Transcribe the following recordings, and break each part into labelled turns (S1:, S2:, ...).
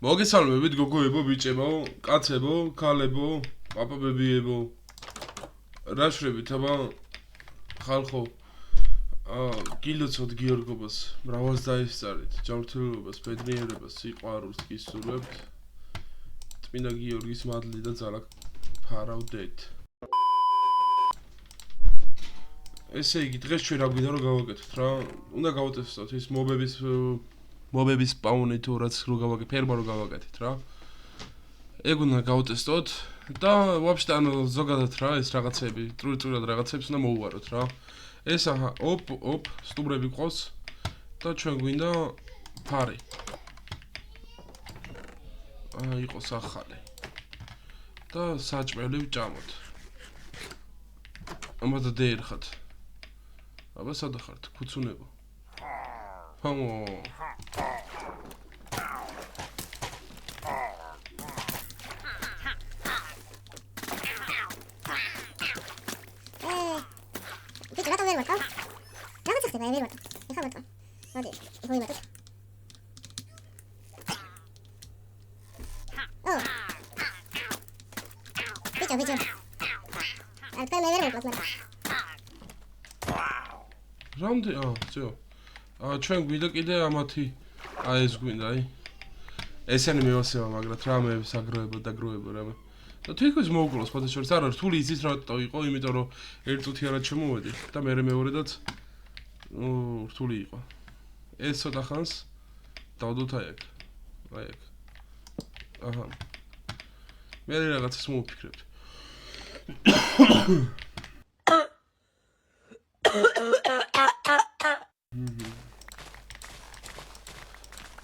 S1: მოგესალმებით გოგოებო, ბიჭებო, კაცებო, ქალებო, პაპაბებიებო. რა შრებით, აბა ხალხო? გილოცოთ გიორგობას, მრავალს დაესწარით, ჯანმრთელობას, ბედნიერებას, სიყვარულს გისურვებთ. წმინდა გიორგის მადლი და ძალა ფარავდეთ. ესე იგი, დღეს ჩვენ რა გვინდა რომ გავაკეთოთ რა? უნდა გავატესტოთ ის მობების სპაუნი თუ რაც რო გავაკეთეთ, ფერმა რო გავაკეთეთ რა. ეგ უნდა გავატესტოთ და ვაფშე ანუ ზოგადად რა ეს რაღაცები, წვრილ-წვრილად რაღაცებს უნდა მოუვაროთ რა. ეს აჰა, ოპ, სტუმრები ყავს და ჩვენ გვინდა ფარი. იყოს ახალი. და საჭმელი ვჭამოთ. ამადა დაერხათ. აბა სადა ხართ? ქუცუნებო. ფამო. რამდენი? ძო. ჩვენ გვინდა კიდე ამათი ეს გვინდა, აი. ესენი მევასება, მაგრამ რამე საგროებო და გროებო რამე. და თვითონ მოუკლოს ფოტოშორს არა რთული იცის რატო იყო, იმიტომ რომ ერთ წუთი არა შემოვედი და მე მეორედაც რთული იყო. ეს ცოტა ხანს დავდოთ აი აქ. აჰა. მე რაღაცას მოვფიქრებთ.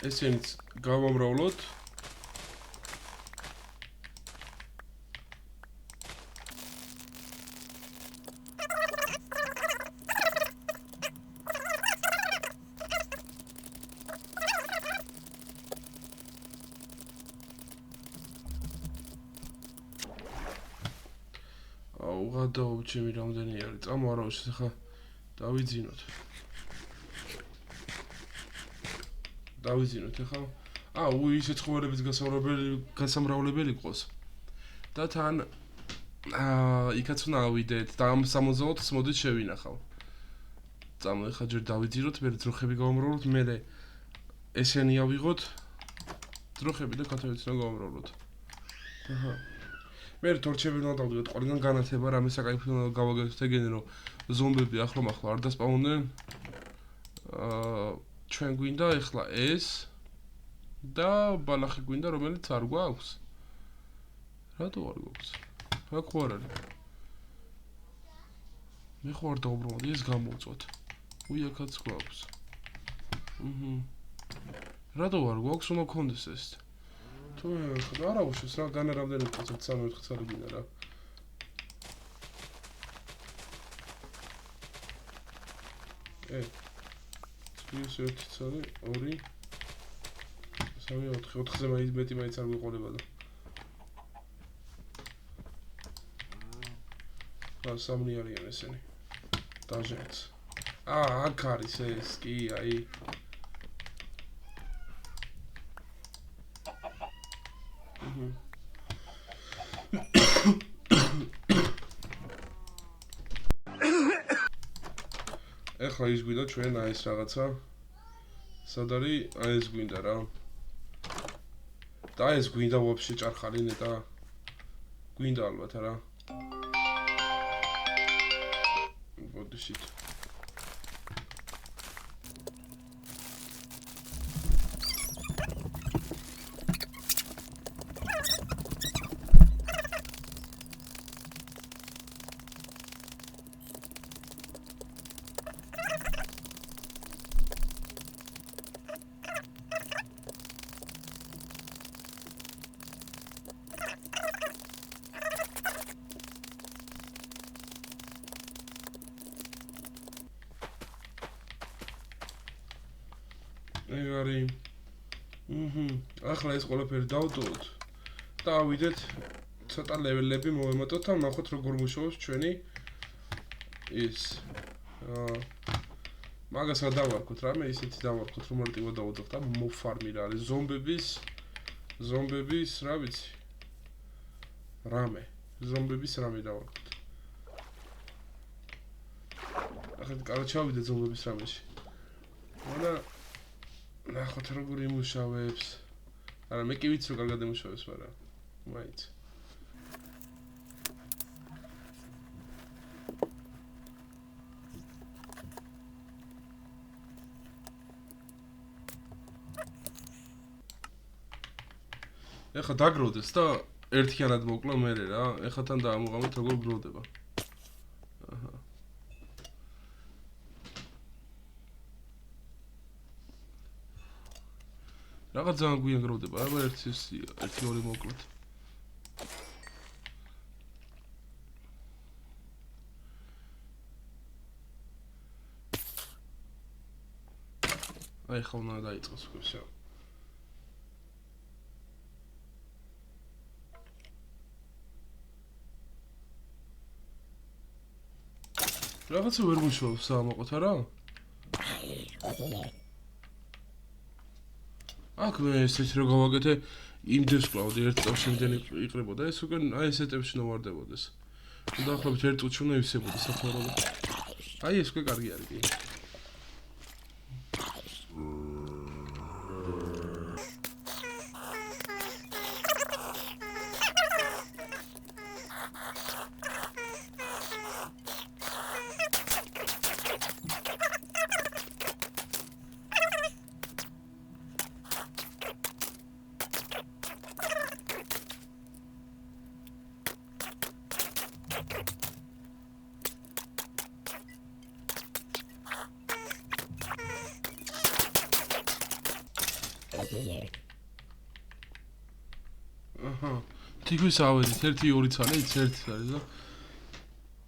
S1: ესენიც გავამრავლოთ. უღადაობ ჩემი რამდენი არის? წამო არა უშ ხა დავიძინოთ. ახლა. ისე ცხოვრების გასამრავლებელი ყოს. და თან იქაც უნდა ავიდეთ და ამ 60-ს მოდით შევინახავ. წამო ახლა ჯერ დავიძინოთ, მე ძროხები გავამრავლოთ, მე ესენი ავიღოთ. ძროხები და კათოlicს უნდა გავამრავლოთ. აჰა. მე თორჩები უნდა დავდგეთ, ყველგან განათება რამე საკაიფო უნდა გავაგებთ ეგენი რომ ზომბები ახლო-მახლო არ დასპაუნდნენ. ჩვენ გვინდა ეხლა ეს და ბალახი გვინდა რომელიც არ გვაქვს. რატო არ გვაქვს? აქ ხო არ არის. მე ხო არ დავუბრუნდი ეს გამოვწვათ. აქაც გვაქვს. რატო არ გვაქვს? უნდა გქონდეს ეს. თუ არა უშოს რა განარამდენი პროცენტ 3-4 წელი გინდა რა. ის 1 წელი 2 3 4-ზე მეტი მაინც არ გვიყოლება და. სამნი არიან ესენი. დაჟენც. აქ არის ეს კი აი. ეხლა ის გვინდა ჩვენ აი ეს რაღაცა. სად არის? აი ეს გვინდა რა. და ეს გვინდა ვაფშე ჭარხალი ნეტა. გვინდა ალბათ რა. ბოდიშით. ეგ არის. ახლა ეს ყველაფერი დავტოვოთ და ავიდეთ ცოტა ლეველები მოვემატოთ და ნახოთ როგორ მუშაობს ჩვენი ის მაგას რა დავარქოთ რამე ისეთი დავარქოთ რომ მარტივად დავუძახთ და მოფარმი რა არის ზომბების ზომბების რა ვიცი. რამე. ზომბების რამე დავარქოთ. ახლა კარგი ჩავიდე ზომბების რამეში. მაგრამ ნახოთ როგორ იმუშავებს. არა, მე კი ვიცი რომ კარგად იმუშავებს, მაგრამ მაინც. ეხლა დაგროვდეს და ერთიანად მოკლა მერე რა. ეხლა თან დაამოღამეთ როგორ გროვდება. აჰა. რაღაც ძალიან გვიან გროვდება, აბა ერთი ორი მოკლათ. აი ხა უნდა დაიწყოს უკვე всё. რაღაცა ვერ მუშაობს ამოყოთ არა? აქ მე ესეც რო გავაკეთე იმ დევს კლავდი ერთ წელს შემდენი იყრებოდა ეს უკვე აი ეს ეტაპში ნოვარდებოდეს. დაახლოებით ერთ წუთში უნდა ივსებოდეს საფრთხე. აი ეს უკვე კარგი არის კი. აჰა. თითქოს ავედით 1-2 ცალი, იცი ერთი არის და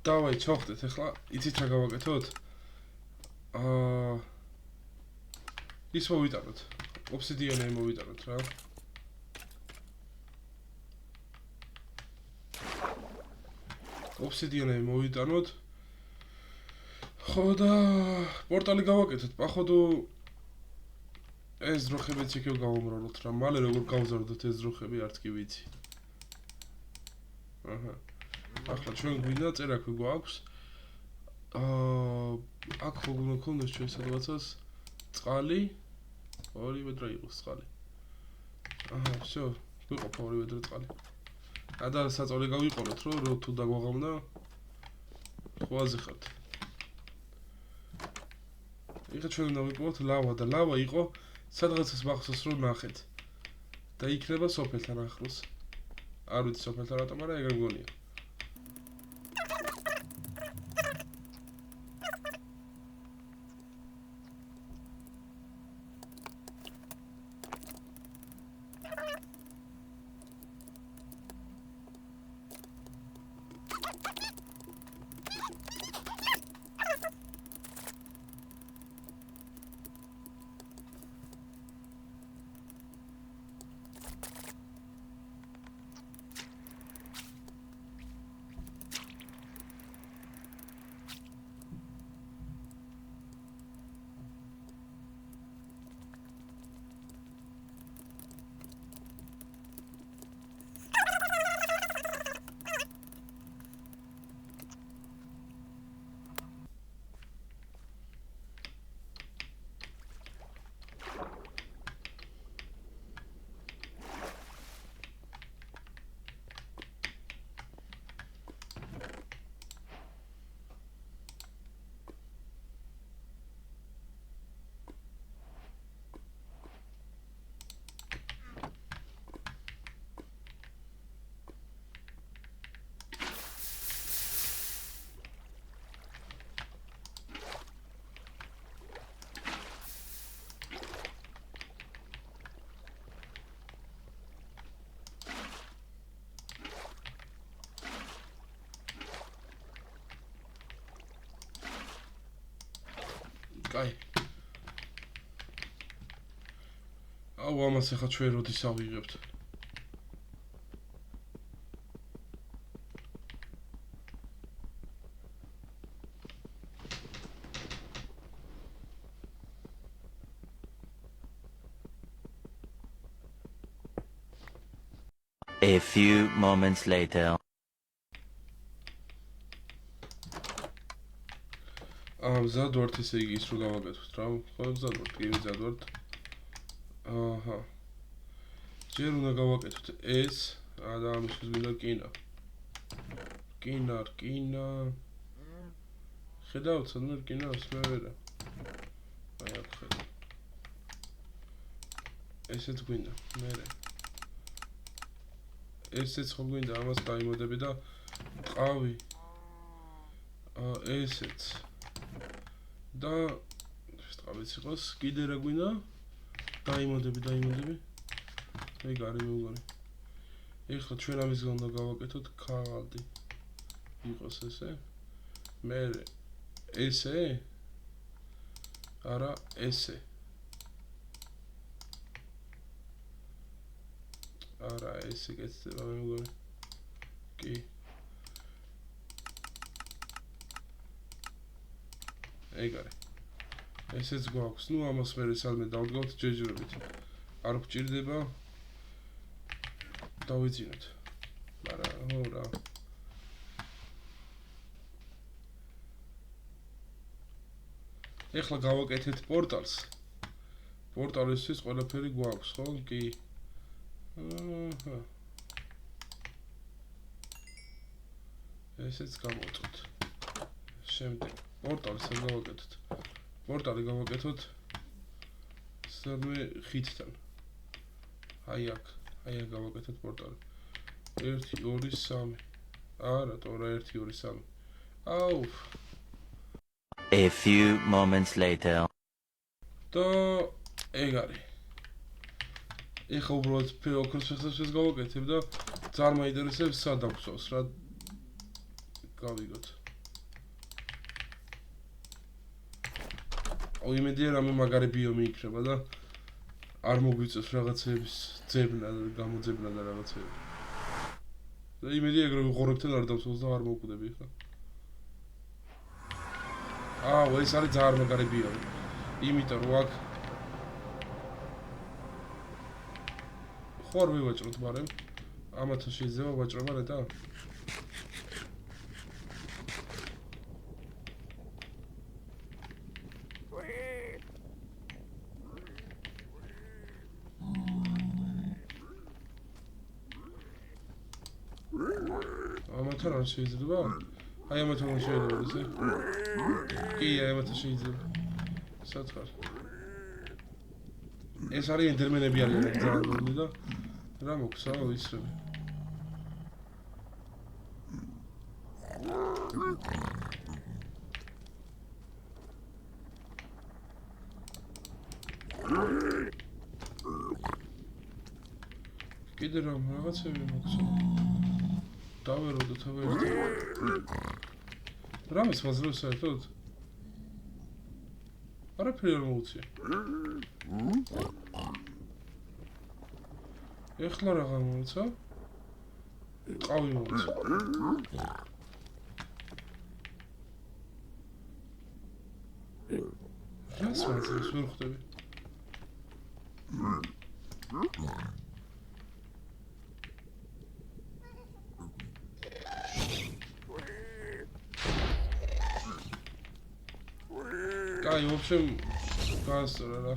S1: დავაი ჩავხდეთ ახლა, იცით რა გავაკეთოთ? ის მოვიტანოთ. ობსიდიანე მოვიტანოთ რა. ობსიდიანე მოვიტანოთ. ხო და პორტალი გავაკეთოთ. походу ეს ძროხებიც იქ გავამრავლოთ რა. მალე როგორ გავზარდოთ ეს ძროხები არც კი ვიცი. აჰა. ახლა ჩვენ გვინდა წერაქვი გვაქვს. აქ უნდა გქონდეს ჩვენ სადღაცას წყალი. ორივე დრო იყოს წყალი. აჰა, всё. ვიყოფ ორივე დრო წყალი. და საწოლი გავიყოლოთ რომ თუ დაგვაღამდა ხვაზე ხართ. ეხლა ჩვენ უნდა ვიპოვოთ ლავა და ლავა იყო სადღაცას მახსოვს რომ ნახეთ. და იქნება სოფელთან ახლოს. არ ვიცი სოფელთან რატომ, მაგრამ ეგ მგონია. კაი. აუ ამას ახლა ჩვენ როდის ავიღებთ?
S2: A few moments later.
S1: მზად ვართ ისე იგი ის რო გავაკეთოთ რა. ხო მზად ვართ, კი მზად ვართ. აჰა. ჯერ უნდა გავაკეთოთ ეს, და ამისთვის გვინდა რკინა. რკინა. ხედავთ სადმე რკინას მე ვერა. აი აქ ხედავ. ესეც გვინდა, მერე. ესეც ხო გვინდა, ამას დაიმოდები და ყავი. ესეც. და შტყავიც იყოს, კიდე რა გვინდა? დაიმოდები. ეგ არის მეგონი. ეხლა ჩვენ ამის უნდა გავაკეთოთ ქადი. იყოს ესე. მერე ესე? არა, ესე. არა, ესე გეცდება მე მგონი. კი. ეგ არის. ესეც გვაქვს. ნუ ამას მე სადმე დავდგავთ ჯერჯერობით. არ გვჭირდება. დავიძინოთ. მაგრამ ხო რა. ეხლა გავაკეთეთ პორტალს. პორტალისთვის ყველაფერი გვაქვს, ხო? კი. აჰა. ესეც გამოვწოთ. შემდეგ პორტალს გავაკეთოთ. პორტალი გავაკეთოთ სადმე ხიდთან. აი აქ გავაკეთოთ პორტალი. 1 2 3. არა, თორე 1 2 3. აუ.
S2: A few moments later.
S1: და ეგ არის. ეხლა უბრალოდ ოქროს ფეხსაცმელს გავაკეთებ და ძალიან მაინტერესებს სად აგვწევს რა. გავიგოთ. იმედია რამე მაგარი ბიომი იქნება და არ მოგვიწევს რაღაცების ძებნა და გამოძებნა და რაღაცები. და იმედია ეგრე ვიყურებთან არ დავწევს და არ მოვკვდები ხა. ეს არის ძალიან მაგარი ბიომი. იმიტომ რომ აქ ხო არ ვივაჭროთ, მაგრამ ამათან შეიძლება ვაჭრობა ნეტა. ამათან არ შეიძლება? აი ამათან შეიძლება ესე? კი, ამათან შეიძლება. სათხარ. ეს არის ენდერმენები არიან ძალიან გონი და რა მოხსა ისრები. კიდე რაღაცები მოხსა. დავეროდოთ ერთი. რამეს მაძლევს საერთოდ? არაფერი არ მოუწია. ეხლა რა გამოიცა? ყავი მოუწია. რას მაძლევს ვერ ხვდები? აი, в общем, გასწორა რა.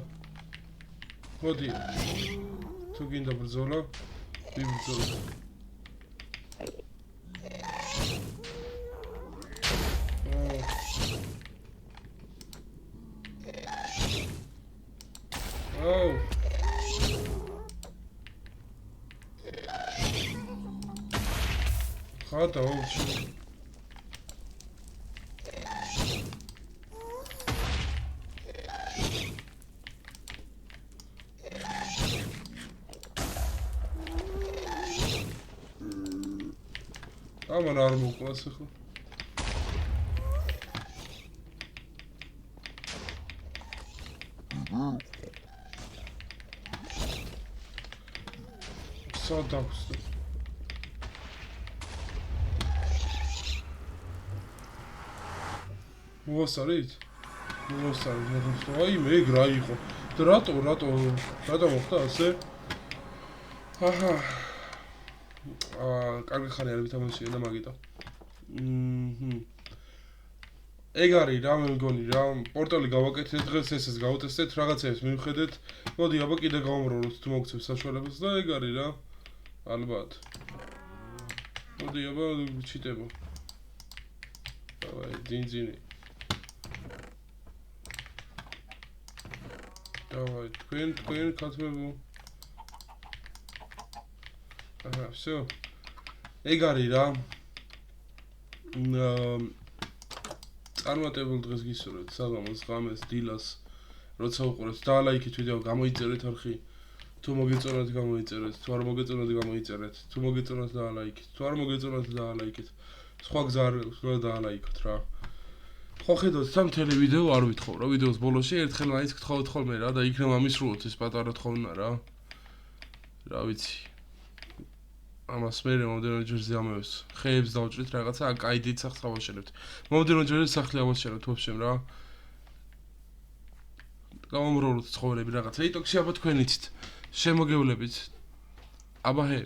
S1: მოდი. თუ გინდა ბრძოლა, ვიბრძოლო. ხადა, ამან არ მოკლას ახლა. სად აქვს? მოვასწარით? მოვასწარით, აი მე რა იყო? და რატო მოხდა ასე? აჰა. კარგი ხარი არის ვითამაშია და მაგიტო. ეგ არის რა მე მგონი რა პორტალი გავაკეთეთ დღეს ესეც გავუტესტეთ რაღაცებს მივხედეთ მოდი აბა კიდე გავამრავლოთ თუ მოგცემ საშუალებას და ეგ არის რა ალბათ მოდი აბა ჩიტებო დავაი ძინძინი დავაი თქვენ ქათმებო აჰა всё ეგ არის რა წარმატებულ დღეს გისურვებთ საღამოს ღამეს დილას როცა უყურებთ დალაიქით ვიდეო გამოიწერეთ არხი თუ მოგეწონათ გამოიწერეთ თუ არ მოგეწონათ გამოიწერეთ თუ მოგეწონათ დალაიქით თუ არ მოგეწონათ დალაიქით სხვა გზა არ აქვს რა დალაიქოთ რა ხო ხედავთ სამთელი ვიდეო არ ვითხოვ რა ვიდეოს ბოლოში ერთხელ მაინც გთხოვთ ხოლმე რა და იქნება მისრულოთ ეს პატარა თხოვნა რა ვიცი ამას მე მომდენო ჯერზე ამევს ხეებს დავჭრით რაღაცა კაი დიდ სახლს ავაშენებთ მომდენო ჯერზე სახლი ავაშენებთ ვაფშე რა გამომრავლოთ ცხოვრები რაღაცა იტოქსი აბა თქვენ იცით შემოგევლებით აბა ჰე